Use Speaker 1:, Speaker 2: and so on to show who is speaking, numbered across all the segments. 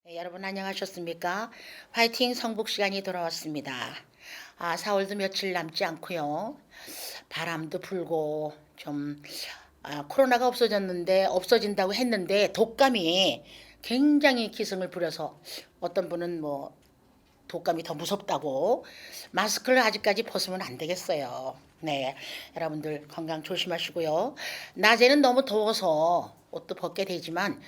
Speaker 1: 네, 여러분 안녕하셨습니까? 화이팅 성북 시간이 돌아왔습니다. 4월도 며칠 남지 않고요. 바람도 불고 좀 코로나가 없어진다고 했는데 독감이 굉장히 기승을 부려서 어떤 분은 뭐 독감이 더 무섭다고 마스크를 아직까지 벗으면 안 되겠어요. 네, 여러분들 건강 조심하시고요. 낮에는 너무 더워서 옷도 벗게 되지만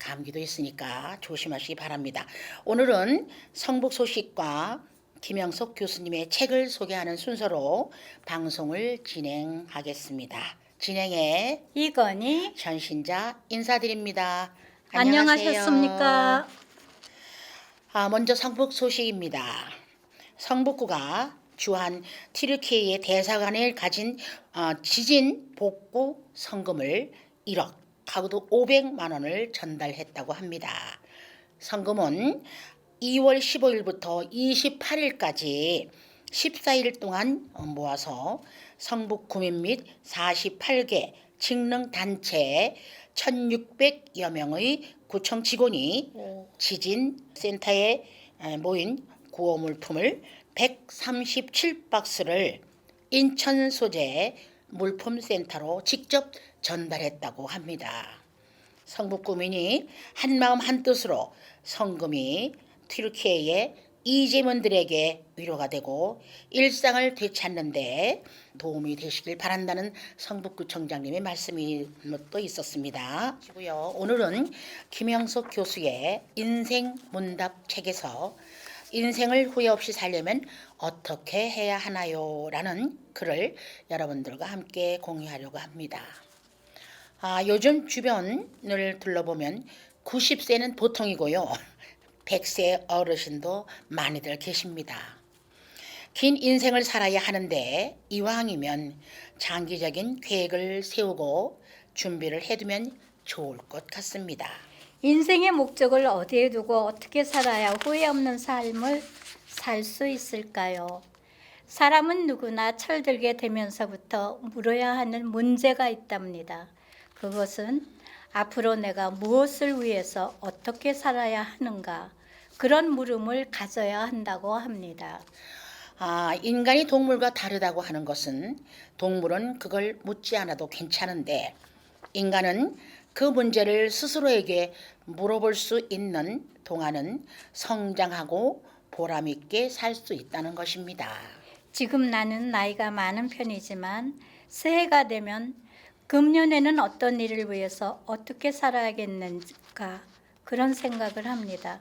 Speaker 1: 감기도 있으니까 조심하시기 바랍니다. 오늘은 성북 소식과 김영석 교수님의 책을 소개하는 순서로 방송을 진행하겠습니다. 진행해
Speaker 2: 이건희
Speaker 1: 전신자 인사드립니다.
Speaker 2: 안녕하셨습니까?
Speaker 1: 먼저 성북 소식입니다. 성북구가 주한 튀르키예의 대사관을 가진 지진 복구 성금을 1억 하고도 500만 원을 전달했다고 합니다. 성금은 2월 15일부터 28일까지 14일 동안 모아서 성북 구민 및 48개 직능 단체 1,600여 명의 구청 직원이 지진 센터에 모인 구호 물품을 137박스를 인천 소재 물품센터로 직접 전달했다고 합니다. 성북 구민이 한마음 한뜻으로 성금이 튀르키예의 이재민들에게 위로가 되고 일상을 되찾는 데 도움이 되시길 바란다는 성북구청장님의 말씀이 또 있었습니다. 오늘은 김영석 교수의 인생 문답 책에서 인생을 후회 없이 살려면 어떻게 해야 하나요? 라는 글을 여러분들과 함께 공유하려고 합니다. 요즘 주변을 둘러보면 90세는 보통이고요. 100세 어르신도 많이들 계십니다. 긴 인생을 살아야 하는데 이왕이면 장기적인 계획을 세우고 준비를 해두면 좋을 것 같습니다.
Speaker 2: 인생의 목적을 어디에 두고 어떻게 살아야 후회 없는 삶을 살 수 있을까요? 사람은 누구나 철들게 되면서부터 물어야 하는 문제가 있답니다. 그것은 앞으로 내가 무엇을 위해서 어떻게 살아야 하는가, 그런 물음을 가져야 한다고 합니다.
Speaker 1: 인간이 동물과 다르다고 하는 것은 동물은 그걸 묻지 않아도 괜찮은데 인간은 그 문제를 스스로에게 물어볼 수 있는 동안은 성장하고 보람있게 살 수 있다는 것입니다.
Speaker 2: 지금 나는 나이가 많은 편이지만 새해가 되면 금년에는 어떤 일을 위해서 어떻게 살아야겠는가, 그런 생각을 합니다.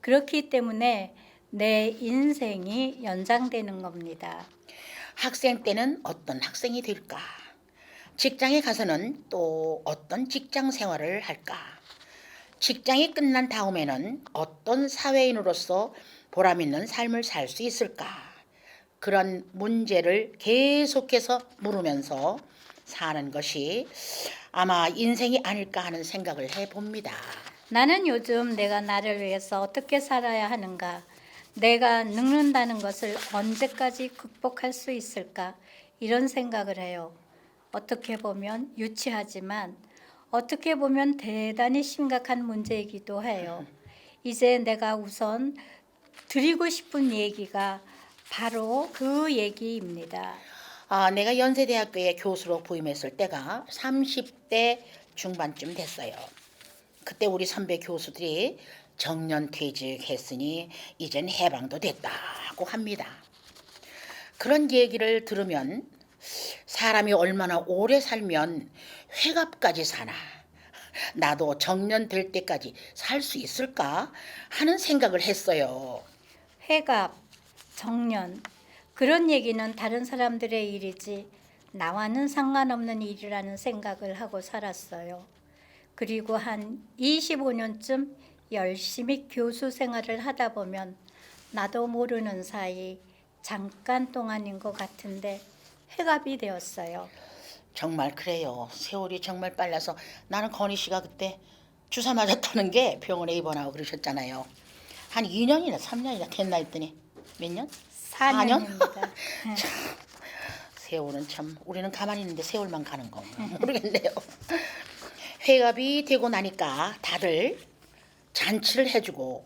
Speaker 2: 그렇기 때문에 내 인생이 연장되는 겁니다.
Speaker 1: 학생 때는 어떤 학생이 될까? 직장에 가서는 또 어떤 직장 생활을 할까? 직장이 끝난 다음에는 어떤 사회인으로서 보람있는 삶을 살 수 있을까? 그런 문제를 계속해서 물으면서 사는 것이 아마 인생이 아닐까 하는 생각을 해봅니다.
Speaker 2: 나는 요즘 내가 나를 위해서 어떻게 살아야 하는가, 내가 늙는다는 것을 언제까지 극복할 수 있을까, 이런 생각을 해요. 어떻게 보면 유치하지만 어떻게 보면 대단히 심각한 문제이기도 해요. 이제 내가 우선 드리고 싶은 얘기가 바로 그 얘기입니다.
Speaker 1: 내가 연세대학교에 교수로 부임했을 때가 30대 중반쯤 됐어요. 그때 우리 선배 교수들이 정년퇴직했으니 이젠 해방도 됐다고 합니다. 그런 얘기를 들으면 사람이 얼마나 오래 살면 회갑까지 사나, 나도 정년 될 때까지 살 수 있을까 하는 생각을 했어요.
Speaker 2: 회갑, 정년, 그런 얘기는 다른 사람들의 일이지 나와는 상관없는 일이라는 생각을 하고 살았어요. 그리고 한 25년쯤 열심히 교수 생활을 하다 보면 나도 모르는 사이 잠깐 동안인 것 같은데 회갑이 되었어요.
Speaker 1: 정말 그래요. 세월이 정말 빨라서 나는 건희 씨가 그때 주사 맞았다는 게 병원에 입원하고 그러셨잖아요. 한 2년이나 3년이나 됐나 했더니 몇 년?
Speaker 2: 4년입니다.
Speaker 1: 세월은 참 우리는 가만히 있는데 세월만 가는 건가 모르겠네요. 회갑이 되고 나니까 다들 잔치를 해주고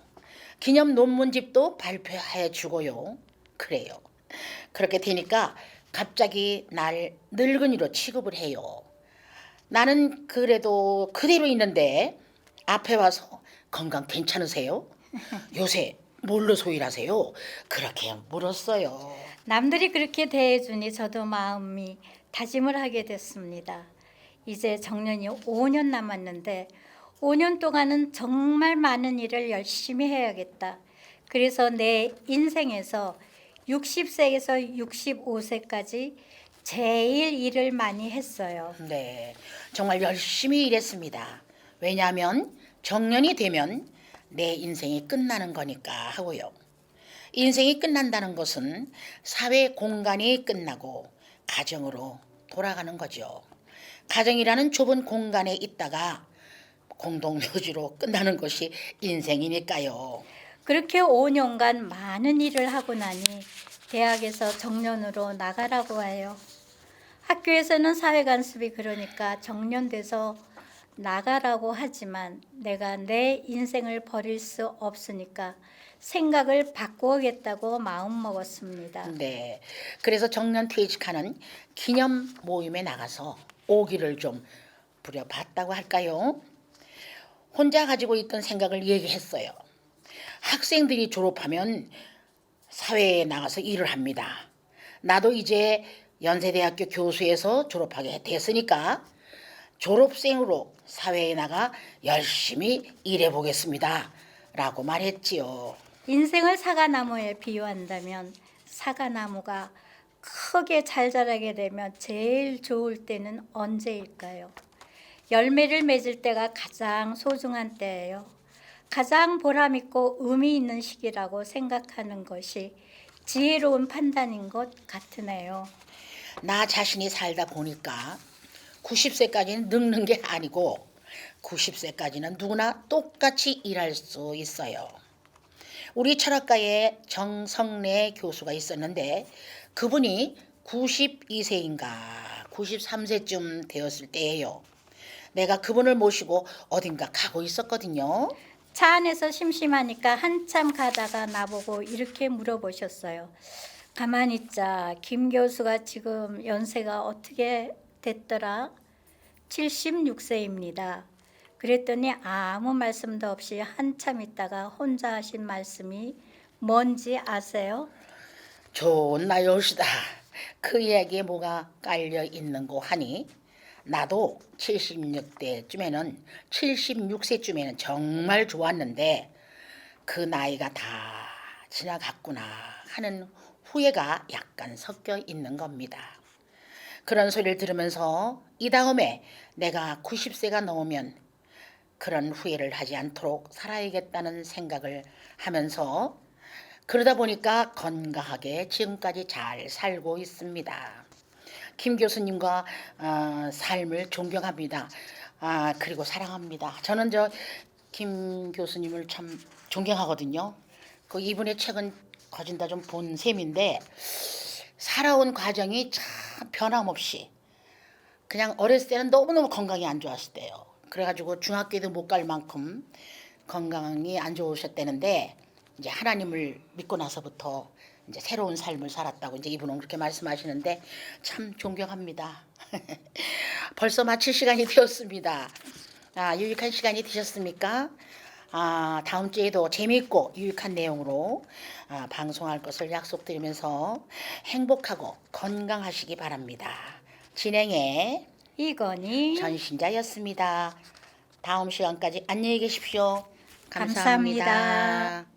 Speaker 1: 기념 논문집도 발표해 주고요. 그래요. 그렇게 되니까 갑자기 날 늙은이로 취급을 해요. 나는 그래도 그대로 있는데 앞에 와서 건강 괜찮으세요? 요새 뭘로 소일하세요? 그렇게 물었어요.
Speaker 2: 남들이 그렇게 대해주니 저도 마음이 다짐을 하게 됐습니다. 이제 정년이 5년 남았는데 5년 동안은 정말 많은 일을 열심히 해야겠다. 그래서 내 인생에서 60세에서 65세까지 제일 일을 많이 했어요.
Speaker 1: 네, 정말 열심히 일했습니다. 왜냐하면 정년이 되면 내 인생이 끝나는 거니까 하고요. 인생이 끝난다는 것은 사회 공간이 끝나고 가정으로 돌아가는 거죠. 가정이라는 좁은 공간에 있다가 공동묘지로 끝나는 것이 인생이니까요.
Speaker 2: 그렇게 5년간 많은 일을 하고 나니 대학에서 정년으로 나가라고 해요. 학교에서는 사회간섭이 그러니까 정년돼서 나가라고 하지만 내가 내 인생을 버릴 수 없으니까 생각을 바꾸겠다고 마음먹었습니다.
Speaker 1: 네, 그래서 정년 퇴직하는 기념 모임에 나가서 오기를 좀 부려봤다고 할까요? 혼자 가지고 있던 생각을 얘기했어요. 학생들이 졸업하면 사회에 나가서 일을 합니다. 나도 이제 연세대학교 교수에서 졸업하게 됐으니까 졸업생으로 사회에 나가 열심히 일해보겠습니다. 라고 말했지요.
Speaker 2: 인생을 사과나무에 비유한다면 사과나무가 크게 잘 자라게 되면 제일 좋을 때는 언제일까요? 열매를 맺을 때가 가장 소중한 때예요. 가장 보람있고 의미 있는 시기라고 생각하는 것이 지혜로운 판단인 것 같으네요.
Speaker 1: 나 자신이 살다 보니까 90세까지는 늙는 게 아니고 90세까지는 누구나 똑같이 일할 수 있어요. 우리 철학가에 정성래 교수가 있었는데 그분이 92세인가 93세쯤 되었을 때예요. 내가 그분을 모시고 어딘가 가고 있었거든요.
Speaker 2: 차 안에서 심심하니까 한참 가다가 나보고 이렇게 물어보셨어요. 가만히 있자. 김 교수가 지금 연세가 어떻게 됐더라? 76세입니다. 그랬더니 아무 말씀도 없이 한참 있다가 혼자 하신 말씀이 뭔지 아세요?
Speaker 1: 좋은 나이시다. 그 이야기에 뭐가 깔려 있는고 하니 나도 76세쯤에는 정말 좋았는데 그 나이가 다 지나갔구나 하는 후회가 약간 섞여 있는 겁니다. 그런 소리를 들으면서 이 다음에 내가 90세가 넘으면 그런 후회를 하지 않도록 살아야겠다는 생각을 하면서 그러다 보니까 건강하게 지금까지 잘 살고 있습니다. 김 교수님과 삶을 존경합니다. 그리고 사랑합니다. 저는 김 교수님을 참 존경하거든요. 그 이분의 책은 거진 다 좀 본 셈인데 살아온 과정이 참 변함없이 그냥 어렸을 때는 너무너무 건강이 안 좋았대요. 그래가지고 중학교에도 못 갈 만큼 건강이 안 좋으셨다는데 이제 하나님을 믿고 나서부터 이제 새로운 삶을 살았다고 이제 이분은 그렇게 말씀하시는데 참 존경합니다. 벌써 마칠 시간이 되었습니다. 유익한 시간이 되셨습니까? 다음 주에도 재미있고 유익한 내용으로 방송할 것을 약속드리면서 행복하고 건강하시기 바랍니다. 진행의
Speaker 2: 이건희
Speaker 1: 전신자였습니다. 다음 시간까지 안녕히 계십시오.
Speaker 2: 감사합니다.
Speaker 1: 감사합니다.